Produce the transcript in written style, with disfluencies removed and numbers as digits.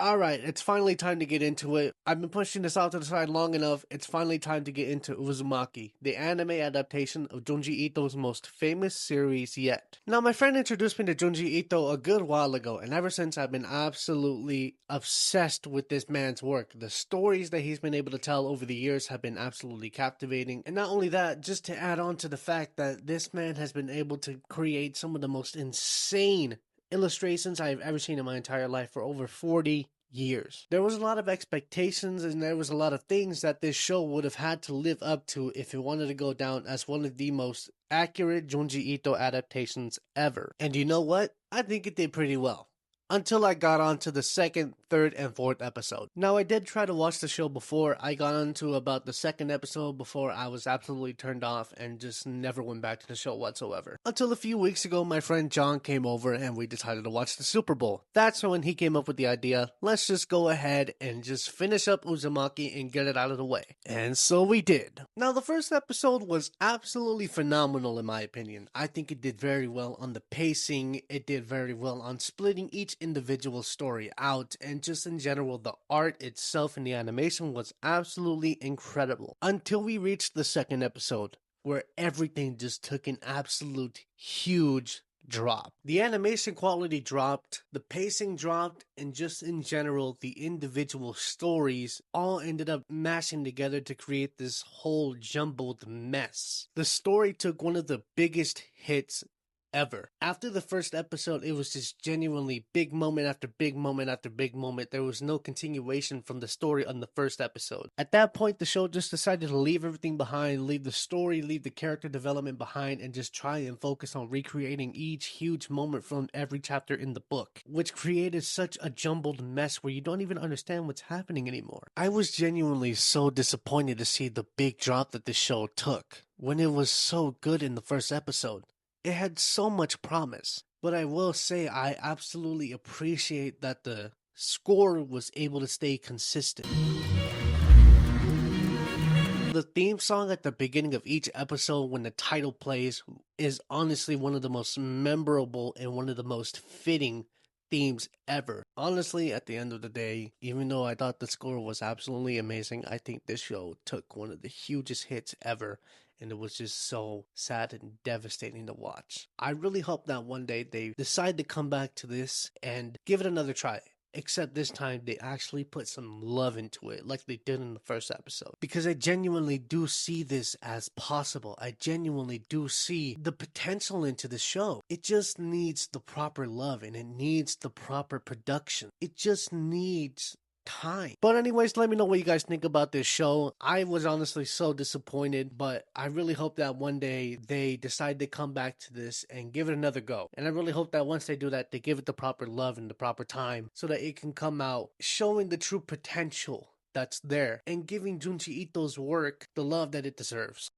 Alright, it's finally time to get into it. I've been pushing this out to the side long enough. It's finally time to get into Uzumaki, the anime adaptation of Junji Ito's most famous series yet. Now, my friend introduced me to Junji Ito a good while ago, and ever since I've been absolutely obsessed with this man's work. The stories that he's been able to tell over the years have been absolutely captivating. And not only that, just to add on to the fact that this man has been able to create some of the most insane illustrations I've ever seen in my entire life for over 40 years. There was a lot of expectations and there was a lot of things that this show would have had to live up to if it wanted to go down as one of the most accurate Junji Ito adaptations ever. And you know what? I think it did pretty well. Until I got on to the second, third, and fourth episode. Now, I did try to watch the show before. I got onto about the second episode before I was absolutely turned off and just never went back to the show whatsoever. Until a few weeks ago, my friend John came over and we decided to watch the Super Bowl. That's when he came up with the idea, let's just go ahead and just finish up Uzumaki and get it out of the way. And so we did. Now, the first episode was absolutely phenomenal in my opinion. I think it did very well on the pacing. It did very well on splitting each individual story out, and just in general the art itself and the animation was absolutely incredible until we reached the second episode where everything just took an absolute huge drop. The animation quality dropped, the pacing dropped, and just in general the individual stories all ended up mashing together to create this whole jumbled mess. The story took one of the biggest hits ever. After the first episode, it was just genuinely big moment after big moment after big moment. There was no continuation from the story on the first episode. At that point, the show just decided to leave everything behind, leave the story, leave the character development behind, and just try and focus on recreating each huge moment from every chapter in the book, which created such a jumbled mess where you don't even understand what's happening anymore. I was genuinely so disappointed to see the big drop that the show took when it was so good in the first episode. It had so much promise, but I will say I absolutely appreciate that the score was able to stay consistent. The theme song at the beginning of each episode when the title plays is honestly one of the most memorable and one of the most fitting themes ever. Honestly, at the end of the day, even though I thought the score was absolutely amazing, I think this show took one of the hugest hits ever, and it was just so sad and devastating to watch. I really hope that one day they decide to come back to this and give it another try. Except this time they actually put some love into it like they did in the first episode. Because I genuinely do see this as possible. I genuinely do see the potential into the show. It just needs the proper love and it needs the proper production. It just needs time. But anyways, let me know what you guys think about this show. I was honestly so disappointed, but I really hope that one day they decide to come back to this and give it another go. And I really hope that once they do that, they give it the proper love and the proper time so that it can come out showing the true potential that's there and giving Junji Ito's work the love that it deserves.